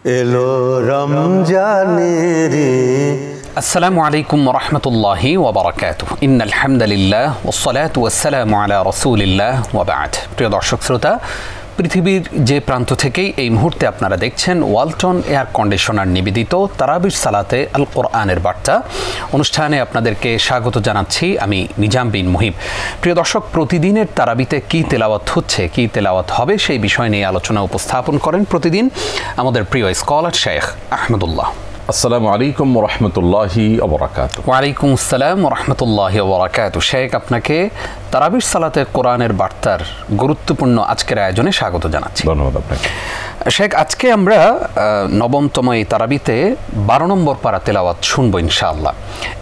এলো রমজানের আসসালামু আলাইকুম ওয়া রাহমাতুল্লাহি ওয়া বারাকাতুহু ইন্নাল হামদালিল্লাহ ওয়াস সালাতু ওয়াস সালামু আলা রাসূলিল্লাহ ওয়া বা'দ। প্রিয় দর্শক শ্রোতা, পৃথিবীর যে প্রান্ত থেকেই এই মুহূর্তে আপনারা দেখছেন ওয়ালটন এয়ার কন্ডিশনার নিবেদিত তারাবির সালাতে আল কোরআনের বার্তা অনুষ্ঠানে আপনাদেরকে স্বাগত জানাচ্ছি আমি নিজাম বিন মুহিব। প্রিয় দর্শক, প্রতিদিনের তারাবিতে কী তেলাওয়াত হচ্ছে, কী তেলাওয়াত হবে সেই বিষয় নিয়ে আলোচনা উপস্থাপন করেন প্রতিদিন আমাদের প্রিয় স্কলার শেখ আহমদুল্লাহ। আসসালামু আলাইকুম ওয়া রাহমাতুল্লাহি ওয়া বারাকাতুহু। ওয়া আলাইকুম আসসালাম ওয়া রাহমাতুল্লাহি ওয়া বারাকাতুহু। শেখ, আপনাকে তারাবির সালাতে কোরআনের বার্তার গুরুত্বপূর্ণ আজকের আয়োজনে স্বাগত জানাচ্ছি। ধন্যবাদ আপনাকে। শেখ, আজকে আমরা নবমতম এই তারাবিতে 12 নম্বর পারা তেলাওয়াত শুনবো ইনশাআল্লাহ।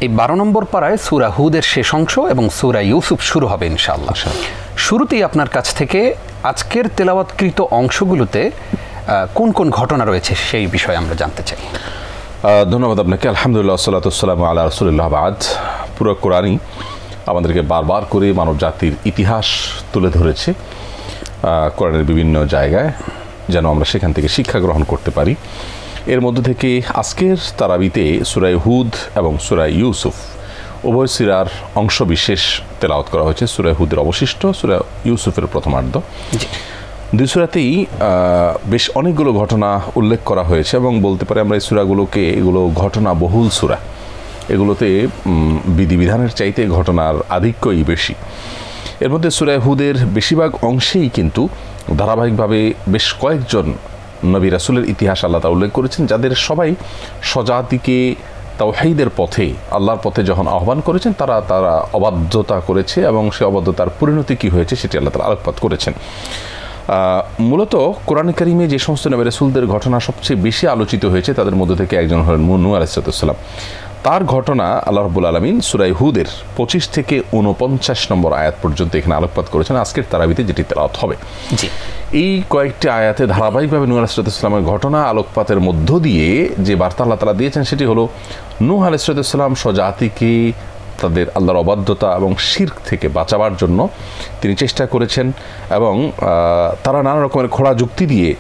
এই 12 নম্বর পারায় সূরা হুদের শেষ অংশ এবং সূরা ইউসুফ শুরু হবে ইনশাআল্লাহ। শুরুতেই আপনার কাছ থেকে আজকের তেলাওয়াতকৃত অংশগুলোতে কোন কোন ঘটনা রয়েছে সেই বিষয়ে আমরা জানতে চাই। ধন্যবাদ আপনাকে। আলহামদুলিল্লাহ, সাল্লাতু ওয়াসসালামু আলা রাসূলিল্লাহ বাদ। পুরো কোরআনই আমাদেরকে বারবার করে মানব জাতির ইতিহাস তুলে ধরেছে কোরআনের বিভিন্ন জায়গায়, যেন আমরা সেখান থেকে শিক্ষা গ্রহণ করতে পারি। এর মধ্য থেকে আজকের তারাবিতে সূরা হুদ এবং সূরা ইউসুফ উভয় সূরার অংশ বিশেষ তেলাওয়াত করা হয়েছে। সূরা হুদের অবশিষ্ট, সূরা ইউসুফের প্রথমার্ধ। দুই সূরাতেই বেশ অনেকগুলো ঘটনা উল্লেখ করা হয়েছে এবং বলতে পারি আমরা এই সূরাগুলোকে, এগুলো ঘটনা বহুল সূরা, এগুলোতে বিধিবিধানের চাইতে ঘটনার আধিক্যই বেশি। এর মধ্যে সূরা হুদের বেশিরভাগ অংশেই কিন্তু ধারাবাহিকভাবে বেশ কয়েকজন নবী রাসূলের ইতিহাস আল্লাহ তাআলা উল্লেখ করেছেন, যাদের সবাই স্বজাতিকে তাওহীদের পথে, আল্লাহর পথে যখন আহ্বান করেছেন তারা অবাধ্যতা করেছে এবং সে অবাধ্যতার পরিণতি কী হয়েছে সেটি আল্লাহ তাআলা আলোকপাত করেছেন। মূলত কোরআন কারীমে যে সমস্ত নবী রাসূলদের ঘটনা সবচেয়ে বেশি আলোচিত হয়েছে তাদের মধ্যে থেকে একজন হলেন নূহ আলাইহিস সালাম। তার ঘটনা আল্লাহ রাব্বুল আলামিন সূরা হুদের 25 থেকে 49 নম্বর আয়াত পর্যন্ত এখানে আলোকপাত করেছেন আজকের তারাবিতে যেটি তেলাওয়াত হবে। এই কয়েকটি আয়াতে ধারাবাহিকভাবে নূহ আলাইহিস সালামের ঘটনা আলোকপাতের মধ্য দিয়ে যে বার্তা আল্লাহ তাআলা দিয়েছেন সেটি হলো নূহ আলাইহিস সালাম স্বজাতিকে তাদের আল্লাহর অবাধ্যতা এবং শিরক থেকে বাঁচাবার জন্য তিনি চেষ্টা করেছেন এবং তারা নানা রকমের খোঁড়া যুক্তি দিয়ে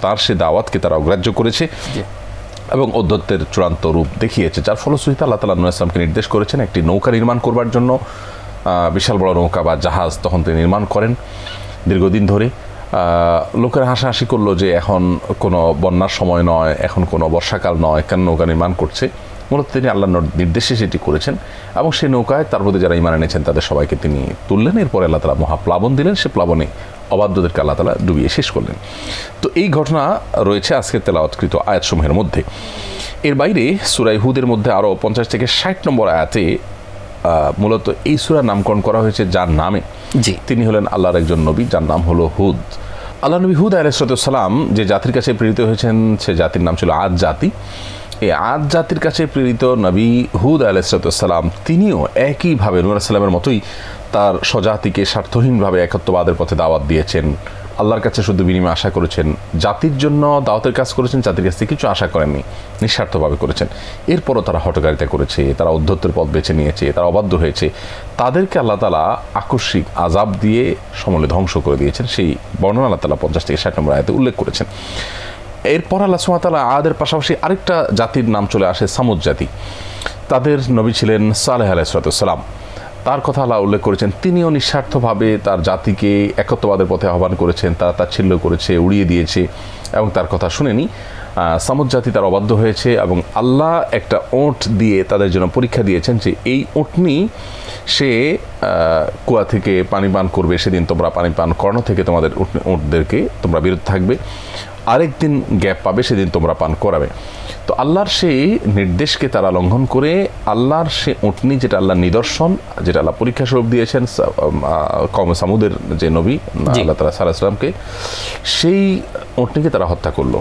তার সে দাওয়াতকে তারা অগ্রাহ্য করেছে এবং অধ্যত্বের চূড়ান্ত রূপ দেখিয়েছে, যার ফলশ্রুতিতে আল্লাহ তাআলা নূহ আলাইহিস সালামকে নির্দেশ করেছেন একটি নৌকা নির্মাণ করবার জন্য। বিশাল বড় নৌকা বা জাহাজ তখন তিনি নির্মাণ করেন দীর্ঘদিন ধরে। লোকেরা হাসাহাসি করলো যে এখন কোনো বন্যার সময় নয়, এখন কোনো বর্ষাকাল নয়, কেন নৌকা নির্মাণ করছে। মূলত তিনি আল্লাহর নির্দেশে সেটি করেছেন এবং সেই নৌকায় তার মধ্যে যারা ঈমান এনেছেন তাদের সবাইকে তিনি তুললেন। এরপরে আল্লাহ তাআলা মহাপ্লাবন দিলেন, সে প্লাবনে অবাধ্যদেরকে আল্লাহ তাআলা ডুবিয়ে শেষ করলেন। তো এই ঘটনা রয়েছে আজকের তেলাওয়াতকৃত আয়াতসমূহের মধ্যে। এর বাইরে সূরা হুদের মধ্যে আরও 50 থেকে 60 নম্বর আয়াতে মূলত এই সূরার নামকরণ করা হয়েছে যার নামে। তিনি হলেন আল্লাহর একজন নবী, যার নাম হলো হুদ। আল্লাহ নবী হুদ আলাইহিস সালাম যে জাতির কাছে প্রেরিত হয়েছেন সে জাতির নাম ছিল আদ জাতি। এই আদ জাতির কাছে প্রেরিত নবী হুদ আলাইহিস সালাম তিনিও একইভাবে নূহ আলাইহিস সালামের মতোই তার স্বজাতিকে স্বার্থহীনভাবে একত্ববাদের পথে দাওয়াত দিয়েছেন, আল্লাহর কাছে শুধু বিনিময় আশা করেছেন, জাতির জন্য দাওয়াতের কাজ করেছেন, জাতির কাছ থেকে কিছু আশা করেননি, নিঃস্বার্থভাবে করেছেন। এরপরও তারা হঠকারিতা করেছে, তারা অধ্যত্বের পথ বেছে নিয়েছে, তারা অবাধ্য হয়েছে। তাদেরকে আল্লাহ তাআলা আকস্মিক আযাব দিয়ে সমূলে ধ্বংস করে দিয়েছেন। সেই বর্ণনা আল্লাহ তাআলা 50 থেকে 60 নম্বর আয়াতে উল্লেখ করেছেন। এরপর আল্লাহ সুবহানাহু ওয়া তাআলা আদের পাশাপাশি আরেকটা জাতির নাম চলে আসে, সামুদ জাতি। তাদের নবী ছিলেন সালেহ আলাইহিস সালাম। তার কথা আল্লাহ উল্লেখ করেছেন, তিনিও নিঃস্বার্থভাবে তার জাতিকে একত্ববাদের পথে আহ্বান করেছেন, তারা তাচ্ছিল্য করেছে, উড়িয়ে দিয়েছে এবং তার কথা শুনেনি। সামুদ জাতি তার অবাধ্য হয়েছে এবং আল্লাহ একটা ওঁট দিয়ে তাদের জন্য পরীক্ষা দিয়েছেন যে এই ওঁটনি সে কুয়া থেকে পানি পান করবে, সেদিন তোমরা পানি পান করানো থেকে তোমাদের ওঁটদেরকে তোমরা বিরত থাকবে, আরেকদিন গ্যাপ পাবে, সেদিন তোমরা পান করাবে। তো আল্লাহর সেই নির্দেশকে তারা লঙ্ঘন করে আল্লাহর সে উটনি, যেটা আল্লাহর নিদর্শন, যেটা আল্লাহ পরীক্ষা স্বরূপ দিয়েছেন কওমে সামুদের যে নবী আল্লাহ তাআলা সাল্লাল্লাহু আলাইহি ওয়াসাল্লামকে, সেই উটনিকে তারা হত্যা করলো।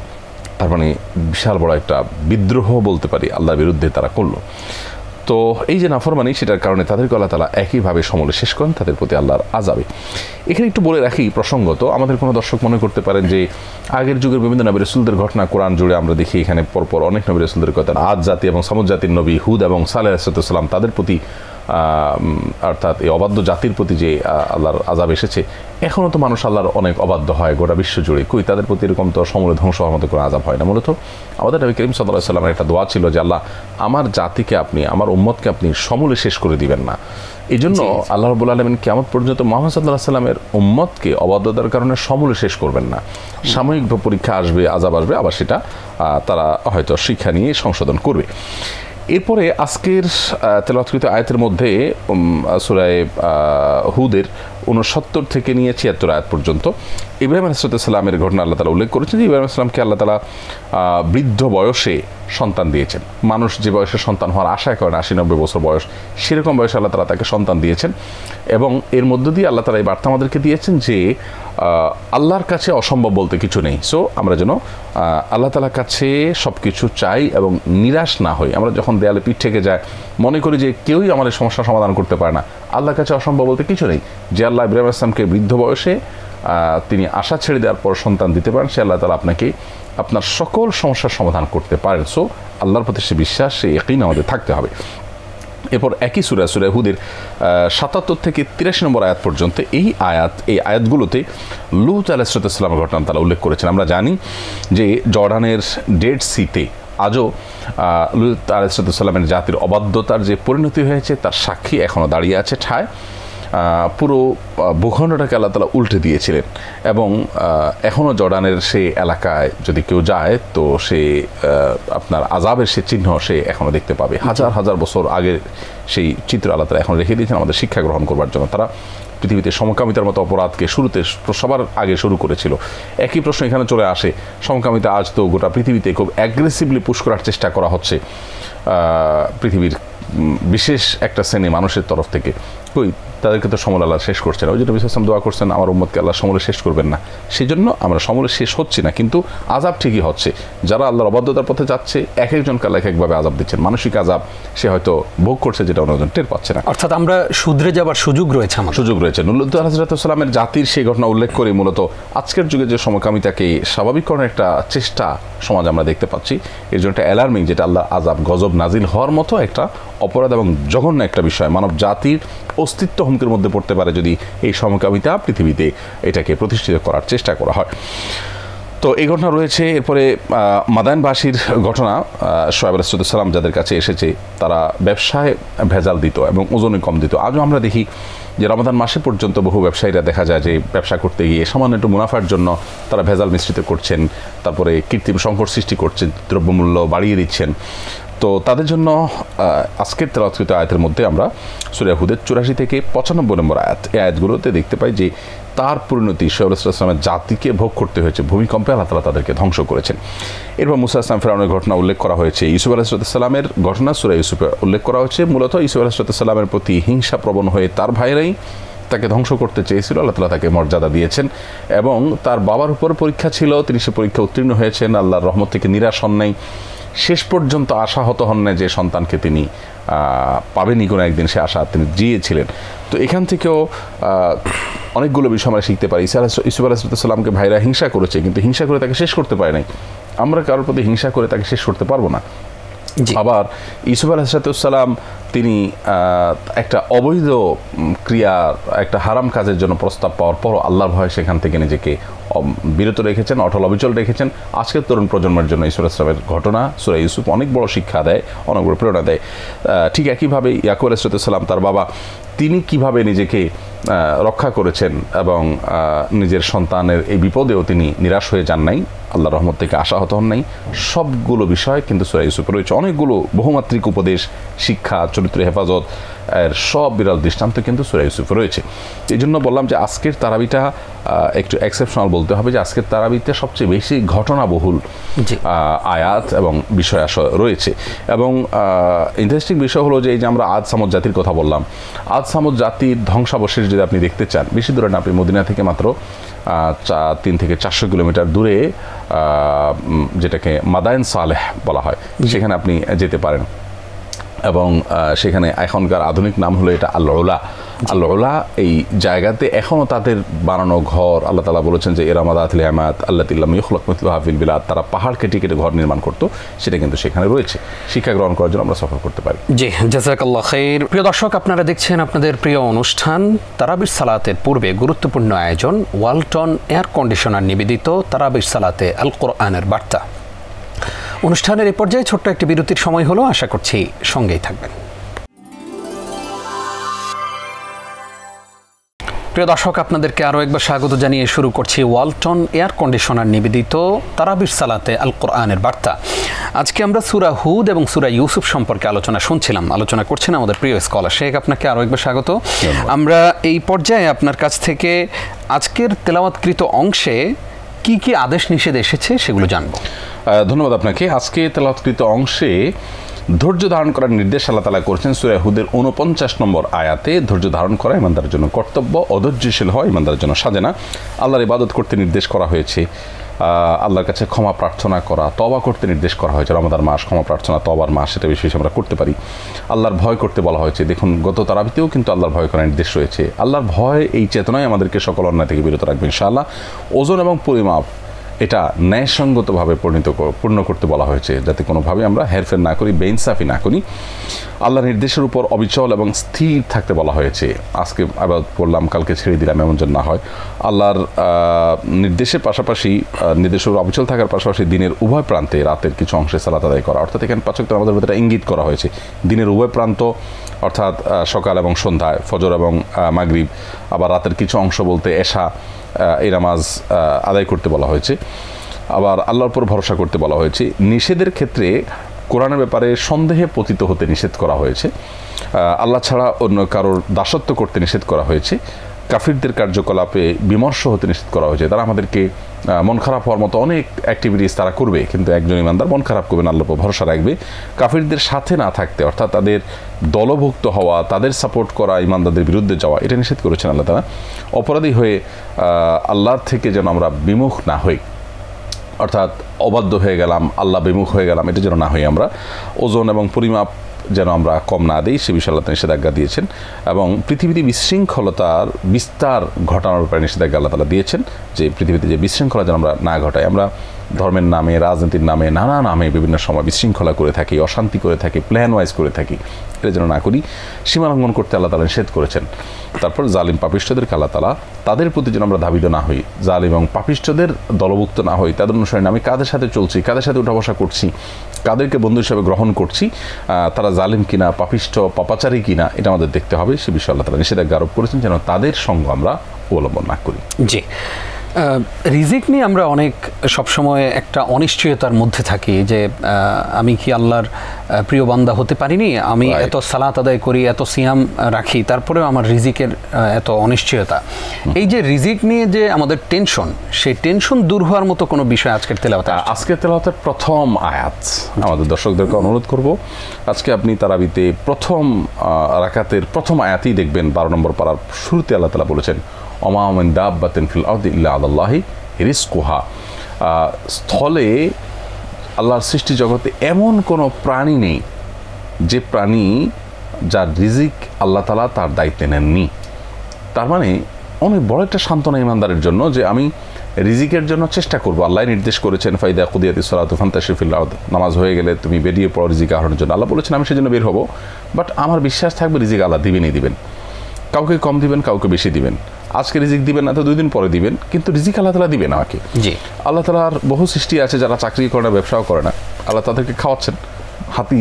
তার মানে বিশাল বড় একটা বিদ্রোহ বলতে পারি আল্লাহর বিরুদ্ধে তারা করলো। তো এই যে নাফরমানি, সেটার কারণে তাদেরকে আল্লাহ তাআলা একইভাবে সমূলে শেষ করেন, তাদের প্রতি আল্লাহর আযাবে। এখানে একটু বলে রাখি প্রসঙ্গত, আমাদের কোনো দর্শক মনে করতে পারেন যে আগের যুগের বিভিন্ন নবী রাসূলদের ঘটনা কোরআন জুড়ে আমরা দেখি, এখানে পরপর অনেক নবী রাসূলদের কথা, আদ জাতি এবং সামুদ জাতির নবী হুদ এবং সালেহ আলাইহিস সালাম তাদের প্রতি অর্থাৎ এই অবাধ্য জাতির প্রতি যে আল্লাহর আযাব এসেছে, এখনও তো মানুষ আল্লাহর অনেক অবাধ্য হয় গোটা বিশ্ব জুড়ে, কই তাদের প্রতি এরকম তো সমূলে ধ্বংস হওয়ার মতো কোনো আযাব হয় না। মূলত আমাদের নবী করিম সাল্লাল্লাহু আলাইহি ওয়াসাল্লামের একটা দোয়া ছিল যে আল্লাহ আমার জাতিকে আপনি, আমার উম্মতকে আপনি সমূলে শেষ করে দিবেন না। এই জন্য আল্লাহ রাব্বুল আলামিন কিয়ামত পর্যন্ত মুহাম্মদ সাল্লাল্লাহু আলাইহি ওয়াসাল্লামের উম্মতকে অবাধ্যতার কারণে সমূলে শেষ করবেন না। সাময়িক পরীক্ষা আসবে, আযাব আসবে, আবার সেটা তারা হয়তো শিক্ষা নিয়ে সংশোধন করবে। এরপরে আজকের তেলাওয়াতকৃত আয়াতের মধ্যে সূরা হুদের 69 থেকে নিয়ে 76 আয়াত পর্যন্ত ইব্রাহিম আলাইহিস সালামের ঘটনা আল্লাহ তাআলা উল্লেখ করেছেন যে ইব্রাহিম আলাইহিস সালামকে আল্লাহ তাআলা বৃদ্ধ বয়সে সন্তান দিয়েছেন। মানুষ যে বয়সে সন্তান হওয়ার আশা করেন 80-90 বছর বয়স, সেরকম বয়সে আল্লাহ তাআলা তাকে সন্তান দিয়েছেন। এবং এর মধ্য দিয়ে আল্লাহ তাআলা এই বার্তা আমাদেরকে দিয়েছেন যে আল্লাহর কাছে অসম্ভব বলতে কিছু নেই। সো আমরা যেন আল্লাহ তাআলার কাছে সব কিছু চাই এবং নিরাশ না হই। আমরা যখন দেয়ালে পিঠ থেকে যায় মনে করি যে কেউই আমাদের সমস্যার সমাধান করতে পারে না, আল্লাহর কাছে অসম্ভব বলতে কিছু নেই। যে আল্লাহ ইব্রাহিম আলাইহিস সালামকে বৃদ্ধ বয়সে তিনি আশা ছেড়ে দেওয়ার পর সন্তান দিতে পারেন, সে আল্লাহ তাআলা আপনাকে আপনার সকল সমস্যার সমাধান করতে পারেন। সো আল্লাহর প্রতি সে বিশ্বাস, সে ইয়াকিন আমাদের থাকতে হবে। এরপর একই সূরা হুদের 77 থেকে 83 নম্বর আয়াত পর্যন্ত এই আয়াতগুলোতে লূত আলাইহিস সালামের ঘটনা তারা উল্লেখ করেছেন। আমরা জানি যে জর্ডানের ডেড সিতে আজও লূত আলাইহিস সালামের জাতির অবাধ্যতার যে পরিণতি হয়েছে তার সাক্ষী এখনও দাঁড়িয়ে আছে ঠায়। পুরো ভূখণ্ডটাকে আল্লাহ তাআলা উল্টে দিয়েছিলেন এবং এখনও জর্ডানের সেই এলাকায় যদি কেউ যায় তো সে আপনার আযাবের সে চিহ্ন সে এখনও দেখতে পাবে। হাজার হাজার বছর আগে সেই চিত্র আল্লাহ তাআলা এখন রেখে দিয়েছেন আমাদের শিক্ষা গ্রহণ করবার জন্য। তারা পৃথিবীতে সমকামিতার মতো অপরাধকে শুরুতে সবার আগে শুরু করেছিল। একই প্রশ্ন এখানে চলে আসে, সমকামিতা আজ তো গোটা পৃথিবীতে খুব অ্যাগ্রেসিভলি পুশ করার চেষ্টা করা হচ্ছে পৃথিবীর বিশেষ একটা শ্রেণী মানুষের তরফ থেকে। কই তাদেরকে তো সমূলে আল্লাহ শেষ করছেন। ওই জন্য নবী সাল্লাল্লাহু আলাইহি ওয়াসাল্লাম দোয়া করছেন আমার উম্মতকে আল্লাহ সমূলে শেষ করবেন না। সেই জন্য আমরা সমূলে শেষ হচ্ছি না, কিন্তু আযাব ঠিকই হচ্ছে। যারা আল্লাহর অবাধ্যতার পথে যাচ্ছে এক একজনকে আল্লাহ এক একভাবে আযাব দিচ্ছেন। মানসিক আযাব সে হয়তো ভোগ করছে যেটা অন্যজন টের পাচ্ছে না। অর্থাৎ আমরা শুধরে যাবার সুযোগ রয়েছে, সুযোগ রয়েছে। লূত আলাইহিস সালামের জাতির সেই ঘটনা উল্লেখ করে মূলত আজকের যুগে যে সমকামিতাকে স্বাভাবিককরণের একটা চেষ্টা সমাজ আমরা দেখতে পাচ্ছি, এর জন্য একটা অ্যালার্মিং, যেটা আল্লাহ আযাব গজব নাজিল হওয়ার মতো একটা অপরাধ এবং জঘন্য একটা বিষয়। মানব জাতির অস্তিত্ব হুমকির মধ্যে পড়তে পারে যদি এই সমকামিতা পৃথিবীতে এটাকে প্রতিষ্ঠিত করার চেষ্টা করা হয়। তো এই ঘটনা রয়েছে। এরপরে মাদায়েনবাসীর ঘটনা, শুআয়ব আলাইহিস সালাম যাদের কাছে এসেছে তারা ব্যবসায় ভেজাল দিত এবং ওজনে কম দিত। আজও আমরা দেখি যে রমাদান মাসে পর্যন্ত বহু ব্যবসায়ীরা দেখা যায় যে ব্যবসা করতে গিয়ে সামান্য একটু মুনাফার জন্য তারা ভেজাল মিশ্রিত করছেন, তারপরে কৃত্রিম সংকট সৃষ্টি করছেন, দ্রব্যমূল্য বাড়িয়ে দিচ্ছেন। তো তাদের জন্য আজকের তেলাওয়াতকৃত আয়াতের মধ্যে আমরা সূরা হুদের 84 থেকে 95 নম্বর আয়াত, এই আয়াতগুলোতে দেখতে পাই যে তার পরিণতি শুআয়ব আলাইহিস সালামের জাতিকে ভোগ করতে হয়েছে। ভূমিকম্পে আল্লাহ তাআলা তাদেরকে ধ্বংস করেছেন। এরপর মুসা আলাইহিস সালাম ফেরাউনের ঘটনা উল্লেখ করা হয়েছে। ইউসুফ আলাইহিস সালামের ঘটনা সূরা ইউসুফে উল্লেখ করা হয়েছে। মূলত ইউসুফ আলাইহিস সালামের প্রতি হিংসাপ্রবণ হয়ে তার ভাইরাই তাকে ধ্বংস করতে চেয়েছিল, আল্লাহ তাআলা তাকে মর্যাদা দিয়েছেন এবং তার বাবার উপর পরীক্ষা ছিল, তিনি সে পরীক্ষা উত্তীর্ণ হয়েছেন, আল্লাহর রহমত থেকে নিরাশ হন নাই, শেষ পর্যন্ত আশাহত হন না যে সন্তানকে তিনি পাবেনই কোনো একদিন, সে আশা তিনি জিয়েছিলেন। তো এখান থেকেও অনেকগুলো বিষয় আমরা শিখতে পারি। ইউসুফ আলাইহিস সালামকে ভাইরা হিংসা করেছে, কিন্তু হিংসা করে তাকে শেষ করতে পারে নাই। আমরা কারোর প্রতি হিংসা করে তাকে শেষ করতে পারবো না। আবার ইউসুফ আলাইহিস সালাম তিনি একটা অবৈধ ক্রিয়া, একটা হারাম কাজের জন্য প্রস্তাব পাওয়ার পরও আল্লাহর ভয়ে সেখান থেকে নিজেকে বিরত রেখেছেন, অটল অবিচল রেখেছেন। আজকের তরুণ প্রজন্মের জন্য ইউসুফ আলাইহিস সালামের ঘটনা সূরা ইউসুফ অনেক বড় শিক্ষা দেয়, অনেক বড় প্রেরণা দেয়। ঠিক একইভাবে ইয়াকুব আলাইহিস সালাম তার বাবা, তিনি কিভাবে নিজেকে রক্ষা করেছেন এবং নিজের সন্তানের এই বিপদেও তিনি নিরাশ হয়ে যান নাই, আল্লাহর রহমত থেকে আশাহত হন নাই। সবগুলো বিষয় কিন্তু সূরা ইউসুফে রয়েছে। অনেকগুলো বহুমাত্রিক উপদেশ, শিক্ষা, চরিত্রের হেফাজত এর সব বিরল দৃষ্টান্ত কিন্তু সূরা ইউসুফে রয়েছে। এই জন্য বললাম যে আজকের তারাবিটা একটু এক্সেপশনাল বলতে হবে, যে আজকের তারাবিতে সবচেয়ে বেশি ঘটনাবহুল আয়াত এবং বিষয় আশয় রয়েছে। এবং ইন্টারেস্টিং বিষয় হলো যে এই যে আমরা আদ সামুদ জাতির কথা বললাম, আদ সামুদ জাতির ধ্বংসাবশেষ যদি আপনি দেখতে চান, বেশি দূরে না, আপনি মদিনা থেকে মাত্র 3 থেকে 400 কিলোমিটার দূরে যেটাকে মাদায়েন সালেহ বলা হয়, সেখানে আপনি যেতে পারেন। এবং সেখানে এখনকার আধুনিক নাম হলো এটা আল উলা। আল উলা এই জায়গাতে এখনও তাদের বানানো ঘর, আল্লাহ তাআলা বলেছেন যে ইরামাদাতিল ইমাদ আল্লাতী লাম ইখলাক মিথলুহা ফিল বিলাদ, তারা পাহাড় কেটে কেটে ঘর নির্মাণ করতো, সেটা কিন্তু সেখানে রয়েছে। শিক্ষা গ্রহণ করার জন্য আমরা সফর করতে পারি। জি, জাযাকাল্লাহ খাইর। প্রিয় দর্শক, আপনারা দেখছেন আপনাদের প্রিয় অনুষ্ঠান তারাবির সালাতের পূর্বে গুরুত্বপূর্ণ আয়োজন ওয়ালটন এয়ার কন্ডিশনার নিবেদিত তারাবির সালাতে আল কোরআনের বার্তা। অনুষ্ঠানের এই পর্যায়ে ছোট্ট একটি বিরতির সময় হলো, আশা করছি সঙ্গেই থাকবেন। প্রিয় দর্শক, আপনাদেরকে আরও একবার স্বাগত জানিয়ে শুরু করছি ওয়ালটন এয়ার কন্ডিশনার নিবেদিত তারাবির সালাতে আল কোরআনের বার্তা। আজকে আমরা সূরা হুদ এবং সূরা ইউসুফ সম্পর্কে আলোচনা করছেন আমাদের প্রিয় স্কলার শেখ। আপনাকে আরও একবার স্বাগত। আমরা এই পর্যায়ে আপনার কাছ থেকে আজকের তেলাওয়াতকৃত অংশে কি কি আদেশ নিষেধ এসেছে সেগুলো জানবো। ধন্যবাদ আপনাকে। আজকে তেলাওয়াতকৃত অংশে ধৈর্য ধারণ করার নির্দেশ আল্লাহ তাআলা করেছেন সূরা হুদের 49 নম্বর আয়াতে। ধৈর্য ধারণ করা ইমানদারের জন্য কর্তব্য, অধৈর্যশীল হওয়া ইমানদারের জন্য সাজে না। আল্লাহর ইবাদত করতে নির্দেশ করা হয়েছে, আল্লাহর কাছে ক্ষমা প্রার্থনা করা, তওবা করতে নির্দেশ করা হয়েছে। রমাদান মাস ক্ষমা প্রার্থনা তওবার মাস, সেটা বেশি বেশি আমরা করতে পারি। আল্লাহর ভয় করতে বলা হয়েছে। দেখুন, গত তারাবিতেও কিন্তু আল্লাহর ভয় করার নির্দেশ রয়েছে। আল্লাহর ভয়, এই চেতনায় আমাদেরকে সকল অন্যায় থেকে বিরত রাখবে ইনশাআল্লাহ। ওজন এবং পরিমাপ এটা ন্যায়সঙ্গতভাবে পূর্ণ করতে বলা হয়েছে, যাতে কোনোভাবে আমরা হেরফের না করি, বেইনসাফি না করি। আল্লাহর নির্দেশের উপর অবিচল এবং স্থির থাকতে বলা হয়েছে। আজকে আবার পড়লাম, কালকে ছেড়ে দিলাম, এমন যেন না হয়। আল্লাহর নির্দেশের পাশাপাশি, নির্দেশের উপর অবিচল থাকার পাশাপাশি দিনের উভয় প্রান্তে রাতের কিছু অংশে সালাত আদায় করা, অর্থাৎ এখানে ৫ ওয়াক্ত আমাদের ভিতরে ইঙ্গিত করা হয়েছে। দিনের উভয় প্রান্ত অর্থাৎ সকাল এবং সন্ধ্যায়, ফজর এবং মাগরিব, আবার রাতের কিছু অংশ বলতে এশা, এই নামাজ আদায় করতে বলা হয়েছে। আবার আল্লাহর উপর ভরসা করতে বলা হয়েছে। নিষেধের ক্ষেত্রে কোরআনের ব্যাপারে সন্দেহে পতিত হতে নিষেধ করা হয়েছে। আল্লাহ ছাড়া অন্য কারোর দাসত্ব করতে নিষেধ করা হয়েছে। কাফিরদের কার্যকলাপে বিমর্ষ হতে নিষেধ করা হয়েছে। তারা আমাদেরকে মন খারাপ হওয়ার মতো অনেক অ্যাক্টিভিটিস তারা করবে, কিন্তু একজন ইমানদার মন খারাপ করবে না, আল্লাহর উপর ভরসা রাখবে। কাফিরদের সাথে না থাকতে, অর্থাৎ তাদের দলভুক্ত হওয়া, তাদের সাপোর্ট করা, ইমানদারদের বিরুদ্ধে যাওয়া, এটা নিষেধ করেছেন আল্লাহ তাআলা। অপরাধী হয়ে আল্লাহর থেকে যেন আমরা বিমুখ না হই, অর্থাৎ অবাধ্য হয়ে গেলাম, আল্লাহ বিমুখ হয়ে গেলাম, এটা যেন না হই আমরা। ওজন এবং পরিমাপ যেন আমরা কম না দিই, সে বিষয়ে আল্লাহ নিষেধাজ্ঞা দিয়েছেন। এবং পৃথিবীতে বিশৃঙ্খলতার বিস্তার ঘটানোর ব্যাপারে নিষেধাজ্ঞা আল্লাহ তাআলা দিয়েছেন, যে পৃথিবীতে যে বিশৃঙ্খলা যেন আমরা না ঘটাই। আমরা ধর্মের নামে, রাজনীতির নামে, নানা নামে বিভিন্ন সময় বিশৃঙ্খলা করে থাকি, অশান্তি করে থাকি, প্ল্যান ওয়াইজ করে থাকি, এটা যেন না করি। সীমা লঙ্ঘন করতে আল্লাহ তাআলা নিষেধ করেছেন। তারপর জালিম পাপিষ্ঠদেরকে আল্লাহ তাআলা, তাদের প্রতি যেন আমরা ধাবিত না হই, জালিম এবং পাপিষ্ঠদের দলভুক্ত না হই, তাদের অনুসরণে আমি কাদের সাথে চলছি, কাদের সাথে উঠা বসা করছি, কাদেরকে বন্ধু হিসাবে গ্রহণ করছি, তারা জালিম কিনা, পাপিষ্ঠ, পাপাচারী কিনা, এটা আমাদের দেখতে হবে। সে বিষয়ে আল্লাহ তাআলা নিষেধাজ্ঞা আরোপ করেছেন, যেন তাদের সঙ্গ আমরা অবলম্বন না করি। জি, রিজিক নিয়ে আমরা অনেক সবসময় একটা অনিশ্চয়তার মধ্যে থাকি, যে আমি কি আল্লাহর প্রিয় বান্দা হতে পারিনি, আমি এত সালাত আদায় করি, এত সিয়াম রাখি, তারপরেও আমার রিজিকের এত অনিশ্চয়তা। এই যে রিজিক নিয়ে যে আমাদের টেনশন, সেই টেনশন দূর হওয়ার মতো কোনো বিষয় আজকের তেলাওয়াতের প্রথম আয়াত আমাদের দর্শকদেরকে অনুরোধ করব, আজকে আপনি তারাবিতে প্রথম রাকাতের প্রথম আয়াতই দেখবেন, 12 নম্বর পারার শুরুতে আল্লাহ তাআলা বলেছেন, ওমা মিন দাব্বাতিন ফিল আরদি ইল্লা আলাল্লাহি রিজকুহা। স্থলে আল্লাহর সৃষ্টি জগতে এমন কোনো প্রাণী নেই যে প্রাণী যার রিজিক আল্লাহ তাআলা তার দায়িত্বে নেননি। তার মানে অনেক বড় একটা সান্ত্বনা ইমানদারের জন্য, যে আমি রিজিকের জন্য চেষ্টা করব। আল্লাহ নির্দেশ করেছেন, ফাইদা কুদিয়াতিস সালাতু ফান্তাশিরু ফিল আরদ, নামাজ হয়ে গেলে তুমি বেরিয়ে পড়ো রিজিক আহরণের জন্য। আল্লাহ বলেছেন আমি সেজন্য বের হব, বাট আমার বিশ্বাস থাকবে রিজিক আল্লাহ দিবেনই দিবেন। কাউকে কম দিবেন, কাউকে বেশি দিবেন। আজকে রিজিক দিবেন না তো 2 দিন পরে দিবেন, কিন্তু রিজিক আল্লাহ তাআলা দিবেন আমাকে। জি, আল্লাহ তাআলার বহু সৃষ্টি আছে যারা চাকরি করে না, ব্যবসাও করে না, আল্লাহ তাদেরকে খাওয়াচ্ছেন। হাতি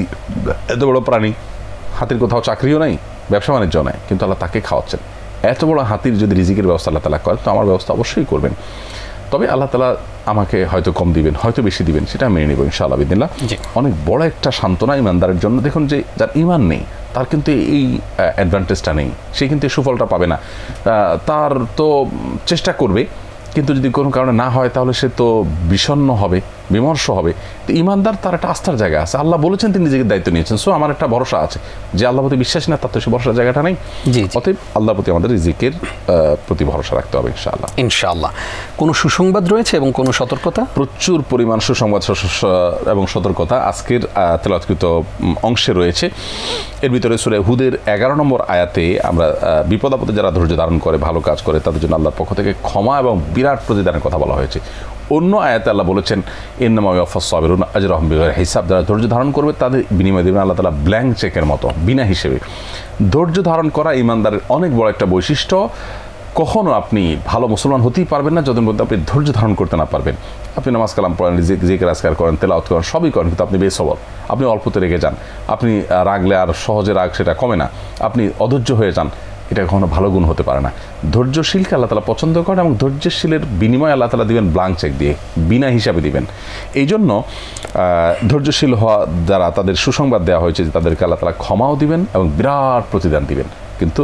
এত বড় প্রাণী, হাতির কোথাও চাকরিও নাই, ব্যবসা বাণিজ্য নাই, কিন্তু আল্লাহ তাকে খাওয়াচ্ছেন। এত বড় হাতির যদি রিজিকের ব্যবস্থা আল্লাহ তাআলা করেন, তো আমার ব্যবস্থা অবশ্যই করবেন। তবে আল্লাহ তাআলা আমাকে হয়তো কম দিবেন, হয়তো বেশি দিবেন, সেটা মেনে নেব ইনশাআল্লাহ বিদিনিল্লাহ। অনেক বড় একটা সান্ত্বনা ইমানদারের জন্য। দেখুন, যে যার ঈমান নেই তার কিন্তু এই অ্যাডভান্টেজটা নেই, সে কিন্তু এই সুফলটা পাবে না। তার তো চেষ্টা করবে, কিন্তু যদি কোনো কারণে না হয় তাহলে সে তো বিষণ্ণ হবে, বিমর্ষ হবে। তো ইমানদার তার একটা আস্থার জায়গা আছে, আল্লাহ বলেছেন, তিনি নিজেকে দায়িত্ব নিয়েছেন, সো আমার একটা ভরসা আছে। যে আল্লাহ প্রতি বিশ্বাসী না, তার তো সে ভরসার জায়গাটা নেই। অতএব আল্লাহর প্রতি আমাদের রিজিকের প্রতি ভরসা রাখতে হবে ইনশাআল্লাহ। ইনশাআল্লাহ। কোনো সুসংবাদ রয়েছে এবং কোনো সতর্কতা? প্রচুর পরিমাণ সুসংবাদ এবং সতর্কতা আজকের তেলাওয়াতকৃত অংশে রয়েছে। এর ভিতরে সূরা হুদের 11 নম্বর আয়াতে আমরা বিপদ আপদে যারা ধৈর্য ধারণ করে ভালো কাজ করে তাদের জন্য আল্লাহর পক্ষ থেকে ক্ষমা এবং বিরাট প্রতিদানের কথা বলা হয়েছে। অন্য আয়াতে আল্লাহ বলেছেন ইন্নামা ইউওয়াফাস সাবিরুনা আজরাহুম বিগাইরি হিসাব, যারা ধৈর্য ধারণ করবে তাদের বিনিময় দেবেন আল্লাহ তাআলা ব্ল্যাঙ্ক চেকের মতো, বিনা হিসেবে। ধৈর্য ধারণ করা ইমানদারের অনেক বড় একটা বৈশিষ্ট্য। কখনো আপনি ভালো মুসলমান হতেই পারবেন না যতদিন পর্যন্ত আপনি ধৈর্য ধারণ করতে না পারবেন। আপনি নামাজ কালাম পড়েন, জিকির আজকার করেন, তেলাওয়াত করেন, সবই করেন, কিন্তু আপনি বেসবর, আপনি অল্পতে রেগে যান, আপনি রাগলে আর সহজে রাগ সেটা কমে না, আপনি অধৈর্য হয়ে যান, এটা কখনো ভালো গুণ হতে পারে না। ধৈর্যশীলকে আল্লাহ তাআলা পছন্দ করেন এবং ধৈর্যশীলের বিনিময়ে আল্লাহ তাআলা দিবেন ব্ল্যাঙ্ক চেক দিয়ে, বিনা হিসাবে দিবেন। এই জন্য ধৈর্যশীল হওয়া যারা, তাদের সুসংবাদ দেওয়া হয়েছে যে তাদেরকে আল্লাহ তাআলা ক্ষমাও দিবেন এবং বিরাট প্রতিদান দিবেন, কিন্তু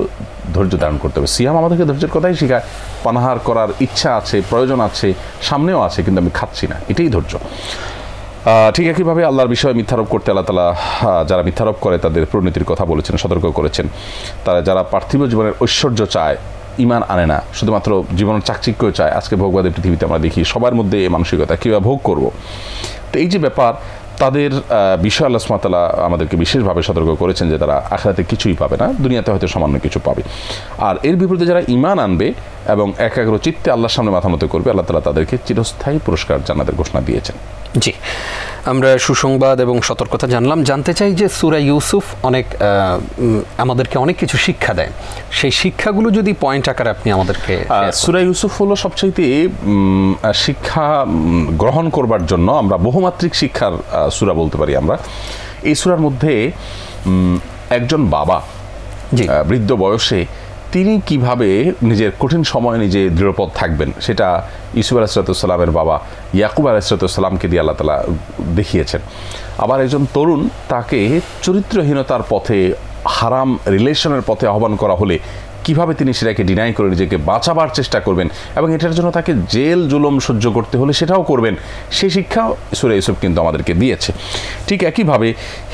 ধৈর্য ধারণ করতে হবে। সিয়াম আমাদেরকে ধৈর্যের কথাই শেখায়। পানাহার করার ইচ্ছা আছে, প্রয়োজন আছে, সামনেও আছে, কিন্তু আমি খাচ্ছি না, এটাই ধৈর্য। ঠিক একইভাবে আল্লাহর বিষয়ে মিথ্যারোপ করতে আল্লাহ তাআলা যারা মিথ্যারোপ করে তাদের পরিণতির কথা বলেছেন, সতর্ক করেছেন। তারা যারা পার্থিব জীবনের ঐশ্বর্য চায়, ইমান আনে না, শুধুমাত্র জীবনের চাকচিক্য চায়। আজকে ভোগবাদী পৃথিবীতে আমরা দেখি সবার মধ্যে এই মানসিকতা, কীভাবে ভোগ করব। তো এই যে ব্যাপার, তাদের বিষয় আল্লাহ সুবহানাহু ওয়া তাআলা আমাদেরকে বিশেষভাবে সতর্ক করেছেন যে তারা আখিরাতে কিছুই পাবে না, দুনিয়াতে হয়তো সামান্য কিছু পাবে। আর এর বিপরীতে যারা ঈমান আনবে এবং একাগ্র চিত্তে আল্লাহর সামনে মাথা নত করবে, আল্লাহ তাআলা তাদেরকে চিরস্থায়ী পুরস্কার জান্নাতের ঘোষণা দিয়েছেন। জি, আমরা সুসংবাদ এবং সতর্কতা জানলাম। জানতে চাই যে সূরা ইউসুফ আমাদেরকে অনেক কিছু শিক্ষা দেয়, সেই শিক্ষাগুলো যদি পয়েন্ট আকারে আপনি আমাদেরকে। সূরা ইউসুফ হলো সবচাইতে শিক্ষা গ্রহণ করবার জন্য আমরা বহুমাত্রিক শিক্ষার সূরা বলতে পারি আমরা। এই সূরার মধ্যে একজন বাবা বৃদ্ধ বয়সে তিনি কিভাবে নিজের কঠিন সময়ে নিজে দৃঢ়পদ থাকবেন, সেটা ইউসুফ আলাইহিসসালামের বাবা ইয়াকুব আলাইহিসসালামকে দিয়ে আল্লাহ তাআলা দেখিয়েছেন। আবার একজন তরুণ, তাকে চরিত্রহীনতার পথে, হারাম রিলেশনের পথে আহ্বান করা হলে কিভাবে তিনি সেটাকে ডিনাই করে নিজেকে বাঁচাবার চেষ্টা করবেন এবং এটার জন্য তাকে জেল জুলুম সহ্য করতে হলে সেটাও করবেন, সেই শিক্ষা সূরা ইউসুফ কিন্তু আমাদেরকে দিয়েছে। ঠিক একইভাবে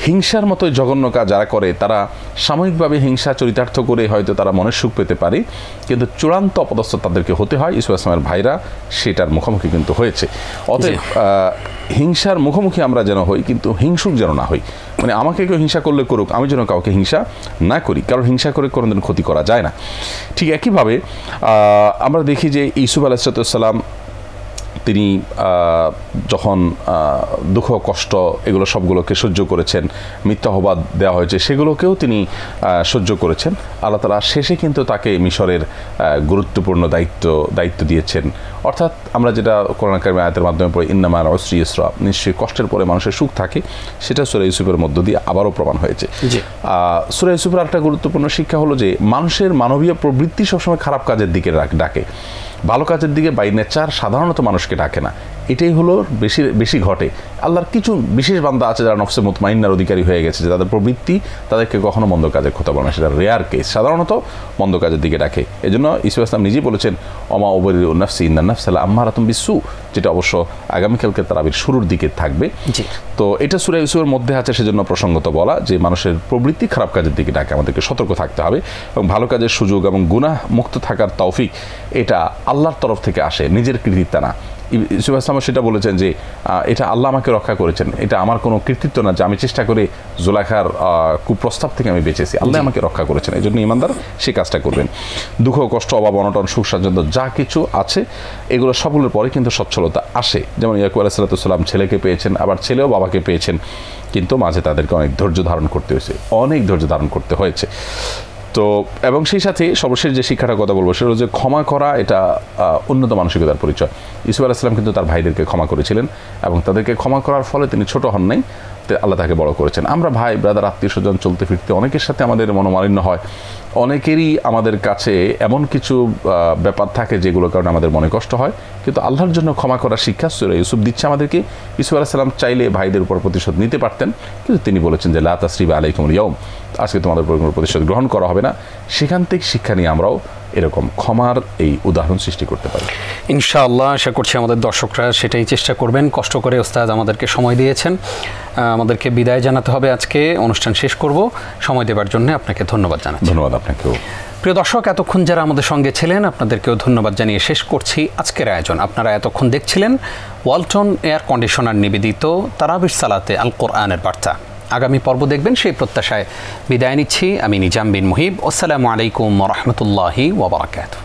হিংসার মতো জঘন্য কাজ যারা করে, তারা সাময়িকভাবে হিংসা চরিতার্থ করে হয়তো তারা মনের সুখ পেতে পারে, কিন্তু চূড়ান্ত অপদস্থ তাদেরকে হতে হয়। ইউসুফ আসলামের ভাইরা সেটার মুখোমুখি কিন্তু হয়েছে। অতএব হিংসার মুখোমুখি আমরা যেন হই, কিন্তু হিংসুক যেন না হই। মানে আমাকে কেউ হিংসা করলে করুক, আমি যেন কাউকে হিংসা না করি, কারণ হিংসা করে কোনোদিন ক্ষতি করা যায় না। ঠিক একইভাবে আমরা দেখি যে ইউসুফ আলাইহিসসালাম তিনি যখন দুঃখ কষ্ট এগুলো সবগুলোকে সহ্য করেছেন, মিথ্যা অপবাদ দেওয়া হয়েছে সেগুলোকেও তিনি সহ্য করেছেন। আল্লাহ তাআলা শেষে কিন্তু তাকে মিশরের গুরুত্বপূর্ণ দায়িত্ব দিয়েছেন। অর্থাৎ আমরা যেটা কোরআন কারীমে আয়াতের মাধ্যমে পড়ি ইন্না মা'আল উসরি ইউসরা, নিশ্চয়ই কষ্টের পরে মানুষের সুখ থাকে, সেটা সূরা ইউসুফের মধ্য দিয়ে আবারও প্রমাণ হয়েছে। সূরা ইউসুফের একটা গুরুত্বপূর্ণ শিক্ষা হলো যে মানুষের মানবীয় প্রবৃত্তি সবসময় খারাপ কাজের দিকে ডাকে, ভালো কাজের দিকে বাই নেচার সাধারণত মানুষকে ডাকে না। এটাই হলো বেশি ঘটে। আল্লাহর কিছু বিশেষ বান্দা আছে যারা নফসে মুতমাইন্নার অধিকারী হয়ে গেছে, যে তাদের প্রবৃত্তি তাদেরকে কখনো মন্দ কাজের কথা বলে না, সেটা রেয়ার কেস, সাধারণত মন্দ কাজের দিকে ডাকে। এই জন্য ইউসুফ আসলাম নিজেই বলেছেন ওমা উবারিউ নাফসি ইন্নান নাফসা লাআম্মারাতুম বিসসু, যেটা অবশ্য আগামীকালকে তারাবির শুরুর দিকে থাকবে। তো এটা সূরা ইউসুফের মধ্যে আছে, সেজন্য প্রসঙ্গত বলা যে মানুষের প্রবৃত্তি খারাপ কাজের দিকে ডাকে, আমাদেরকে সতর্ক থাকতে হবে এবং ভালো কাজের সুযোগ এবং গুনাহ মুক্ত থাকার তৌফিক এটা আল্লাহর তরফ থেকে আসে, নিজের কৃতিত্ব না। ইউসুফ আসলাম সেটা বলেছেন যে এটা আল্লাহ আমাকে রক্ষা করেছেন, এটা আমার কোনো কৃতিত্ব না যে আমি চেষ্টা করে জুলাইখার কুপ্রস্তাব থেকে আমি বেঁচেছি, আল্লাহ আমাকে রক্ষা করেছেন। এই জন্য ইমানদার সেই কাজটা করবেন। দুঃখ কষ্ট অভাব অনটন সুখ স্বাচ্ছন্দ্য যা কিছু আছে এগুলো সবগুলোর পরে কিন্তু সচ্ছলতা আসে। যেমন ইয়াকুব আলাইহিসসালাম ছেলেকে পেয়েছেন, আবার ছেলেও বাবাকে পেয়েছেন, কিন্তু মাঝে তাদেরকে অনেক ধৈর্য ধারণ করতে হয়েছে। তো এবং সেই সাথে সর্বশেষ যে শিক্ষাটার কথা বলবো সেটা হলো যে ক্ষমা করা এটা উন্নত মানসিকতার পরিচয়। ইউসুফ আলাইহিস সালাম কিন্তু তার ভাইদেরকে ক্ষমা করেছিলেন এবং তাদেরকে ক্ষমা করার ফলে তিনি ছোট হন নাই, আল্লাহ তাকে বড় করেছেন। আমরা ভাই ব্রাদার আত্মীয় স্বজন চলতে ফিরতে অনেকের সাথে আমাদের মনোমালিন্য হয়, অনেকেরই আমাদের কাছে এমন কিছু ব্যাপার থাকে যেগুলোর কারণে আমাদের মনে কষ্ট হয়, কিন্তু আল্লাহর জন্য ক্ষমা করার শিক্ষা সূরা ইউসুফ দিচ্ছে আমাদেরকে। ইউসুফ আলাইহিস সালাম চাইলে ভাইদের উপর প্রতিশোধ নিতে পারতেন, কিন্তু তিনি বলেছেন যে লা তাসরিবা আলাইকুমুল ইয়াউম, আজকে তোমাদের উপর কোনো প্রতিশোধ গ্রহণ করা হবে না। সেখান থেকে শিক্ষা নিয়ে আমরাও এরকম ক্ষমার এই উদাহরণ সৃষ্টি করতে পারি। ইনশাআল্লাহ আশা করছি আমাদের দর্শকরা সেটাই চেষ্টা করবেন। কষ্ট করে ওস্তাদ আমাদেরকে সময় দিয়েছেন, আমাদেরকে বিদায় জানাতে হবে, আজকে অনুষ্ঠান শেষ করব। সময় দেওয়ার জন্য আপনাকে ধন্যবাদ জানাচ্ছি। ধন্যবাদ আপনাকেও। প্রিয় দর্শক, এতক্ষণ যারা আমাদের সঙ্গে ছিলেন আপনাদেরকেও ধন্যবাদ জানিয়ে শেষ করছি আজকের আয়োজন। আপনারা এতক্ষণ দেখছিলেন ওয়ালটন এয়ার কন্ডিশনার নিবেদিত তারাবির সালাতে আল কোরআনের বার্তা। আগামী পর্ব দেখবেন সেই প্রত্যাশায় বিদায় নিচ্ছি আমি নিজাম বিন মুহিব। আসসালামু আলাইকুম ওয়া রাহমাতুল্লাহি ওয়া বারাকাতুহু।